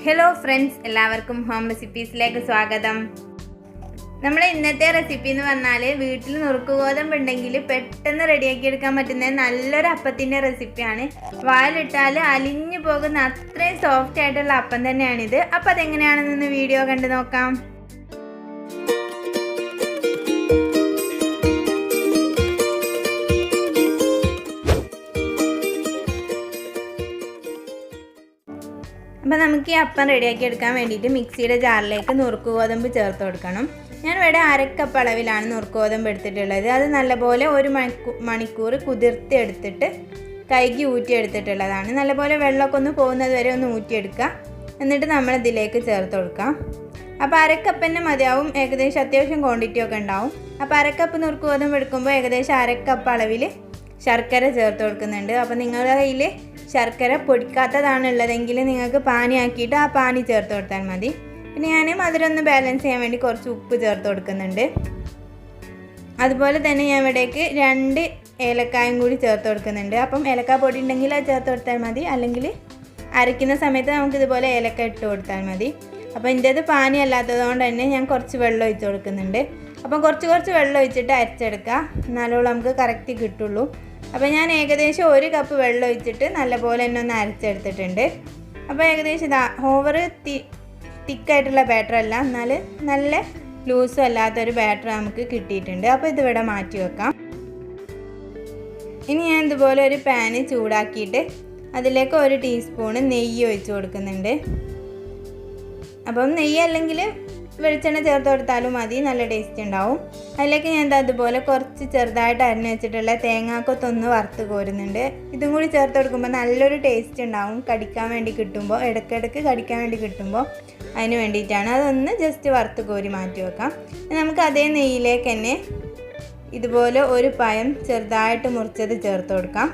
Hello friends, എല്ലാവർക്കും home റെസിപ്പീസിലേക്ക് സ്വാഗതം. നമ്മുടെ ഇന്നത്തെ റെസിപ്പി എന്ന് പറഞ്ഞാൽ വീട്ടിൽ നുറുക്ക് ഗോതമ്പ് ഉണ്ടെങ്കിൽ പെട്ടെന്ന് റെഡിയാക്കി എടുക്കാൻ പറ്റുന്ന നല്ലൊരു അപ്പത്തിൻ്റെ റെസിപ്പിയാണ്. വാലിട്ടാൽ അലിഞ്ഞു പോകുന്ന അത്രയും സോഫ്റ്റ് ആയിട്ടുള്ള അപ്പം തന്നെയാണിത്. അപ്പോൾ അതെങ്ങനെയാണെന്നൊന്ന് വീഡിയോ കണ്ടു നോക്കാം. അപ്പോൾ നമുക്ക് ഈ അപ്പം റെഡിയാക്കി എടുക്കാൻ വേണ്ടിയിട്ട് മിക്സിയുടെ ജാറിലേക്ക് നുറുക്ക് ഗോതമ്പ് ചേർത്ത് കൊടുക്കണം. ഞാൻ ഇവിടെ 1/2 കപ്പ് അളവിലാണ് നുറുക്ക് ഗോതമ്പ് എടുത്തിട്ടുള്ളത്. അത് നല്ലപോലെ 1 മണിക്കൂർ കുതിർത്തി എടുത്തിട്ട് കഴുകി ഊറ്റി എടുത്തിട്ടുള്ളതാണ്. നല്ലപോലെ വെള്ളമൊക്കെ ഒന്ന് പോകുന്നത് വരെ ഒന്ന് ഊറ്റിയെടുക്കുക. എന്നിട്ട് നമ്മൾ ഇതിലേക്ക് ചേർത്ത് കൊടുക്കാം. അപ്പോൾ 1/2 കപ്പ് തന്നെ മതിയാവും. ഏകദേശം അത്യാവശ്യം ക്വാണ്ടിറ്റി ഒക്കെ ഉണ്ടാവും. അപ്പോൾ 1/2 കപ്പ് നുറുക്ക് ഗോതമ്പ് എടുക്കുമ്പോൾ ഏകദേശം 1/2 കപ്പ് അളവിൽ ശർക്കര ചേർത്ത് കൊടുക്കുന്നുണ്ട്. അപ്പോൾ നിങ്ങളുടെ കയ്യിൽ ശർക്കര പൊടിക്കാത്തതാണുള്ളതെങ്കിൽ നിങ്ങൾക്ക് പാനിയാക്കിയിട്ട് ആ പാനി ചേർത്ത് കൊടുത്താൽ മതി. പിന്നെ ഞാൻ മധുരം ഒന്ന് ബാലൻസ് ചെയ്യാൻ വേണ്ടി കുറച്ച് ഉപ്പ് ചേർത്ത് കൊടുക്കുന്നുണ്ട്. അതുപോലെ തന്നെ ഞാൻ ഇവിടേക്ക് 2 ഏലക്കായും കൂടി ചേർത്ത് കൊടുക്കുന്നുണ്ട്. അപ്പം ഏലക്കായ പൊടി ഉണ്ടെങ്കിൽ അത് ചേർത്ത് കൊടുത്താൽ മതി, അല്ലെങ്കിൽ അരയ്ക്കുന്ന സമയത്ത് നമുക്കിതുപോലെ ഏലക്ക ഇട്ട് കൊടുത്താൽ മതി. അപ്പോൾ എൻ്റേത് പാനി അല്ലാത്തതുകൊണ്ട് തന്നെ ഞാൻ കുറച്ച് വെള്ളം ഒഴിച്ച് കൊടുക്കുന്നുണ്ട്. അപ്പം കുറച്ച് വെള്ളം ഒഴിച്ചിട്ട് അരച്ചെടുക്കുക, എന്നാലും നമുക്ക് കറക്റ്റ് കിട്ടുള്ളൂ. അപ്പോൾ ഞാൻ ഏകദേശം 1 കപ്പ് വെള്ളം ഒഴിച്ചിട്ട് നല്ലപോലെ തന്നെ ഒന്ന് അരച്ചെടുത്തിട്ടുണ്ട്. അപ്പോൾ ഏകദേശം ഓവർ തിക്കായിട്ടുള്ള ബാറ്റർ അല്ല, എന്നാൽ നല്ല ലൂസും അല്ലാത്തൊരു ബാറ്റർ നമുക്ക് കിട്ടിയിട്ടുണ്ട്. അപ്പോൾ ഇതിവിടെ മാറ്റി വെക്കാം. ഇനി ഞാൻ ഇതുപോലെ ഒരു പാന് ചൂടാക്കിയിട്ട് അതിലേക്ക് 1 ടീസ്പൂണ് നെയ്യ് ഒഴിച്ച് കൊടുക്കുന്നുണ്ട്. അപ്പം നെയ്യ് അല്ലെങ്കിൽ വെളിച്ചെണ്ണ ചേർത്ത് കൊടുത്താലും മതി, നല്ല ടേസ്റ്റ് ഉണ്ടാവും. അതിലേക്ക് ഞാൻ അതുപോലെ കുറച്ച് ചെറുതായിട്ട് അരിഞ്ഞ് വെച്ചിട്ടുള്ള തേങ്ങാക്കൊത്തൊന്ന് വറുത്ത് കോരുന്നുണ്ട്. ഇതും കൂടി ചേർത്ത് കൊടുക്കുമ്പോൾ നല്ലൊരു ടേസ്റ്റ് ഉണ്ടാവും. കടിക്കാൻ വേണ്ടി കിട്ടുമ്പോൾ, ഇടയ്ക്കിടയ്ക്ക് കടിക്കാൻ വേണ്ടി കിട്ടുമ്പോൾ അതിന് വേണ്ടിയിട്ടാണ്. അതൊന്ന് ജസ്റ്റ് വറുത്ത് കോരി മാറ്റി വെക്കാം. നമുക്ക് അതേ നെയ്യിലേക്ക് തന്നെ ഇതുപോലെ 1 പഴം ചെറുതായിട്ട് മുറിച്ചത് ചേർത്ത് കൊടുക്കാം.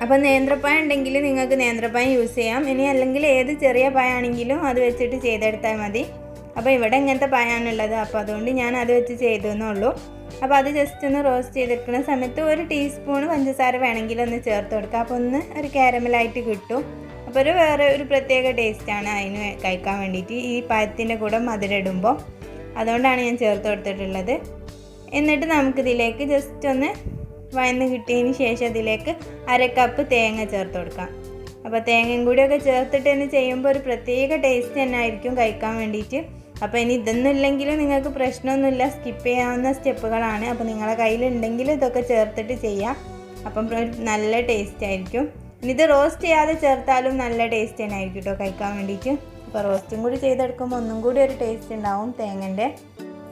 അപ്പോൾ നേന്ത്രപ്പഴം ഉണ്ടെങ്കിൽ നിങ്ങൾക്ക് നേന്ത്രപ്പഴം യൂസ് ചെയ്യാം. ഇനി അല്ലെങ്കിൽ ഏത് ചെറിയ പഴമാണെങ്കിലും അത് വെച്ചിട്ട് ചെയ്തെടുത്താൽ മതി. അപ്പോൾ ഇവിടെ ഇങ്ങനത്തെ പഴമാണുള്ളത്, അപ്പോൾ അതുകൊണ്ട് ഞാൻ അത് വെച്ച് ചെയ്തെന്നുള്ളൂ. അപ്പോൾ അത് ജസ്റ്റ് ഒന്ന് റോസ്റ്റ് ചെയ്തെടുക്കുന്ന സമയത്ത് 1 ടീസ്പൂൺ പഞ്ചസാര വേണമെങ്കിൽ ഒന്ന് ചേർത്ത് കൊടുക്കുക. അപ്പോൾ ഒന്ന് ഒരു കാരമലായിട്ട് കിട്ടും. അപ്പോൾ വേറെ ഒരു പ്രത്യേക ടേസ്റ്റാണ് അതിന് കഴിക്കാൻ വേണ്ടിയിട്ട്, ഈ പഴത്തിൻ്റെ കൂടെ മധുരം ഇടുമ്പോൾ. അതുകൊണ്ടാണ് ഞാൻ ചേർത്ത് കൊടുത്തിട്ടുള്ളത്. എന്നിട്ട് നമുക്കിതിലേക്ക് ജസ്റ്റ് ഒന്ന് വഴന്ന് കിട്ടിയതിന് ശേഷം ഇതിലേക്ക് 1/2 കപ്പ് തേങ്ങ ചേർത്ത് കൊടുക്കാം. അപ്പോൾ തേങ്ങയും കൂടിയൊക്കെ ചേർത്തിട്ട് തന്നെ ചെയ്യുമ്പോൾ ഒരു പ്രത്യേക ടേസ്റ്റ് തന്നെ ആയിരിക്കും കഴിക്കാൻ വേണ്ടിയിട്ട്. അപ്പോൾ ഇനി ഇതൊന്നും ഇല്ലെങ്കിലും നിങ്ങൾക്ക് പ്രശ്നമൊന്നുമില്ല, സ്കിപ്പ് ചെയ്യാവുന്ന സ്റ്റെപ്പുകളാണ്. അപ്പോൾ നിങ്ങളുടെ കയ്യിലുണ്ടെങ്കിൽ ഇതൊക്കെ ചേർത്തിട്ട് ചെയ്യാം. അപ്പം നല്ല ടേസ്റ്റ് ആയിരിക്കും. ഇനി ഇത് റോസ്റ്റ് ചെയ്യാതെ ചേർത്താലും നല്ല ടേസ്റ്റ് തന്നെ ആയിരിക്കും കേട്ടോ കഴിക്കാൻ വേണ്ടിയിട്ട്. അപ്പോൾ റോസ്റ്റും കൂടി ചെയ്തെടുക്കുമ്പോൾ ഒന്നും കൂടി ഒരു ടേസ്റ്റ് ഉണ്ടാവും തേങ്ങൻ്റെ.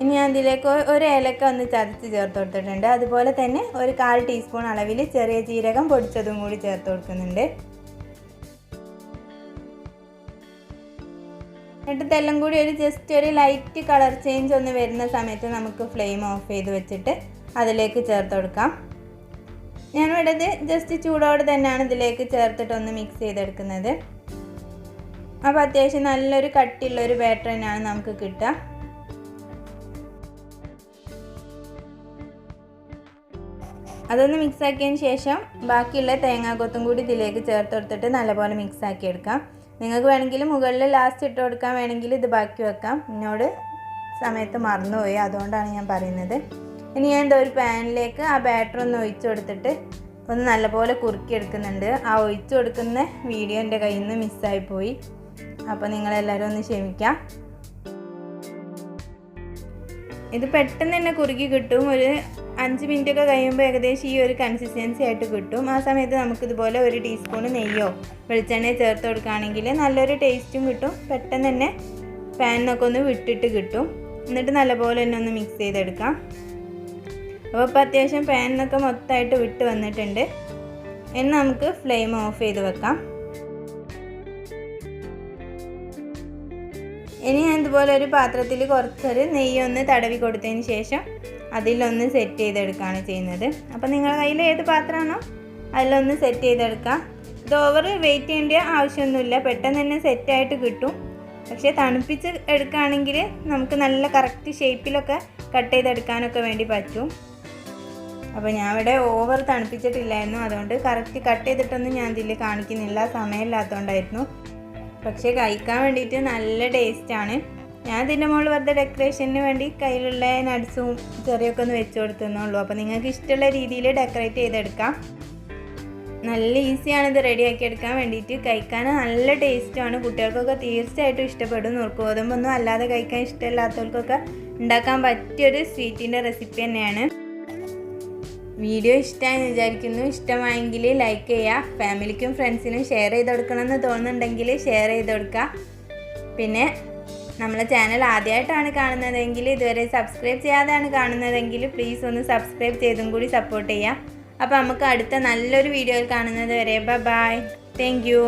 ഇനി ഞാൻ ഇതിലേക്ക് 1 ഏലക്ക ഒന്ന് ചതച്ച് ചേർത്ത് കൊടുത്തിട്ടുണ്ട്. അതുപോലെ തന്നെ 1/4 ടീസ്പൂൺ അളവിൽ ചെറിയ ജീരകം പൊടിച്ചതും കൂടി ചേർത്ത് കൊടുക്കുന്നുണ്ട്. എന്നിട്ട് ഇതെല്ലാം കൂടി ജസ്റ്റ് ഒരു ലൈറ്റ് കളർ ചേഞ്ച് ഒന്ന് വരുന്ന സമയത്ത് നമുക്ക് ഫ്ലെയിം ഓഫ് ചെയ്ത് വെച്ചിട്ട് അതിലേക്ക് ചേർത്ത് കൊടുക്കാം. ഞാനിവിടെ ഇത് ജസ്റ്റ് ചൂടോടെ തന്നെയാണ് ഇതിലേക്ക് ചേർത്തിട്ടൊന്ന് മിക്സ് ചെയ്തെടുക്കുന്നത്. അപ്പോൾ അത്യാവശ്യം നല്ലൊരു കട്ടിയുള്ളൊരു ബാറ്റർ തന്നെയാണ് നമുക്ക് കിട്ടുക. അതൊന്ന് മിക്സാക്കിയതിന് ശേഷം ബാക്കിയുള്ള തേങ്ങാക്കൊത്തും കൂടി ഇതിലേക്ക് ചേർത്ത് കൊടുത്തിട്ട് നല്ലപോലെ മിക്സാക്കി എടുക്കാം. നിങ്ങൾക്ക് വേണമെങ്കിൽ മുകളിൽ ലാസ്റ്റ് ഇട്ട് കൊടുക്കാൻ വേണമെങ്കിൽ ഇത് ബാക്കി വെക്കാം. എന്നോട് സമയത്ത് മറന്നുപോയി, അതുകൊണ്ടാണ് ഞാൻ പറയുന്നത്. ഇനി ഞാൻ ഒരു പാനിലേക്ക് ആ ബാറ്റർ ഒന്ന് ഒഴിച്ച് കൊടുത്തിട്ട് ഒന്ന് നല്ലപോലെ കുറുക്കി എടുക്കുന്നുണ്ട്. ആ ഒഴിച്ച് കൊടുക്കുന്ന വീഡിയോ എൻ്റെ കയ്യിൽ നിന്ന് മിസ്സായിപ്പോയി. അപ്പോൾ നിങ്ങളെല്ലാവരും ഒന്ന് ക്ഷമിക്കാം. ഇത് പെട്ടെന്ന് തന്നെ കുറുക്കി കിട്ടും. ഒരു 5 മിനിറ്റൊക്കെ കഴിയുമ്പോൾ ഏകദേശം ഈ ഒരു കൺസിസ്റ്റൻസി ആയിട്ട് കിട്ടും. ആ സമയത്ത് നമുക്കിതുപോലെ 1 ടീസ്പൂൺ നെയ്യോ വെളിച്ചെണ്ണയോ ചേർത്ത് കൊടുക്കുകയാണെങ്കിൽ നല്ലൊരു ടേസ്റ്റും കിട്ടും. പെട്ടെന്ന് തന്നെ പാനിനൊക്കെ ഒന്ന് വിട്ടിട്ട് കിട്ടും. എന്നിട്ട് നല്ലപോലെ തന്നെ ഒന്ന് മിക്സ് ചെയ്തെടുക്കാം. അപ്പോൾ ഇപ്പോൾ അത്യാവശ്യം പാനിനൊക്കെ മൊത്തമായിട്ട് വിട്ട് വന്നിട്ടുണ്ട്. ഇനി നമുക്ക് ഫ്ലെയിം ഓഫ് ചെയ്ത് വെക്കാം. ഇനി ഞാൻ ഇതുപോലെ ഒരു പാത്രത്തിൽ കുറച്ചൊരു നെയ്യൊന്ന് തടവി കൊടുത്തതിന് ശേഷം അതിലൊന്ന് സെറ്റ് ചെയ്തെടുക്കുകയാണ് ചെയ്യുന്നത്. അപ്പോൾ നിങ്ങളുടെ കയ്യിൽ ഏത് പാത്രമാണോ അതിലൊന്ന് സെറ്റ് ചെയ്തെടുക്കാം. ഇത് ഓവർ വെയിറ്റ് ചെയ്യേണ്ട ആവശ്യമൊന്നുമില്ല, പെട്ടെന്ന് തന്നെ സെറ്റായിട്ട് കിട്ടും. പക്ഷേ തണുപ്പിച്ച് എടുക്കുകയാണെങ്കിൽ നമുക്ക് നല്ല കറക്റ്റ് ഷേപ്പിലൊക്കെ കട്ട് ചെയ്തെടുക്കാനൊക്കെ വേണ്ടി പറ്റും. അപ്പോൾ ഞാൻ ഇവിടെ ഓവർ തണുപ്പിച്ചിട്ടില്ലായിരുന്നു, അതുകൊണ്ട് കറക്റ്റ് കട്ട് ചെയ്തിട്ടൊന്നും ഞാൻ ഇതിൽ കാണിക്കുന്നില്ല, സമയമില്ലാത്തതുകൊണ്ടായിരുന്നു. പക്ഷേ കഴിക്കാൻ വേണ്ടിയിട്ട് നല്ല ടേസ്റ്റാണ്. ഞാൻ ഇതിൻ്റെ മുകളിൽ വെറുതെ ഡെക്കറേഷന് വേണ്ടി കയ്യിലുള്ള നട്ട്സും ചെറിയൊക്കെ ഒന്ന് വെച്ച് കൊടുത്തുന്നുള്ളൂ. അപ്പോൾ നിങ്ങൾക്ക് ഇഷ്ടമുള്ള രീതിയിൽ ഡെക്കറേറ്റ് ചെയ്തെടുക്കാം. നല്ല ഈസിയാണ് ഇത് റെഡിയാക്കി എടുക്കാൻ വേണ്ടിയിട്ട്. കഴിക്കാൻ നല്ല ടേസ്റ്റുമാണ്. കുട്ടികൾക്കൊക്കെ തീർച്ചയായിട്ടും ഇഷ്ടപ്പെടും. നുറുക്ക് ഗോതമ്പൊന്നും അല്ലാതെ കഴിക്കാൻ ഇഷ്ടമില്ലാത്തവർക്കൊക്കെ ഉണ്ടാക്കാൻ പറ്റിയൊരു സ്വീറ്റിൻ്റെ റെസിപ്പി തന്നെയാണ്. വീഡിയോ ഇഷ്ടമായെന്ന് വിചാരിക്കുന്നു. ഇഷ്ടമായെങ്കിൽ ലൈക്ക് ചെയ്യുക. ഫാമിലിക്കും ഫ്രണ്ട്സിനും ഷെയർ ചെയ്ത് കൊടുക്കണമെന്ന് തോന്നുന്നുണ്ടെങ്കിൽ ഷെയർ ചെയ്ത് കൊടുക്കുക. പിന്നെ നമ്മളെ ചാനൽ ആദ്യമായിട്ടാണ് കാണുന്നതെങ്കിൽ, ഇതുവരെ സബ്സ്ക്രൈബ് ചെയ്യാതെയാണ് കാണുന്നതെങ്കിൽ പ്ലീസ് ഒന്ന് സബ്സ്ക്രൈബ് ചെയ്തും കൂടി സപ്പോർട്ട് ചെയ്യാം. അപ്പോൾ നമുക്ക് അടുത്ത നല്ലൊരു വീഡിയോയിൽ കാണുന്നത് വരെ ബൈ. Thank you.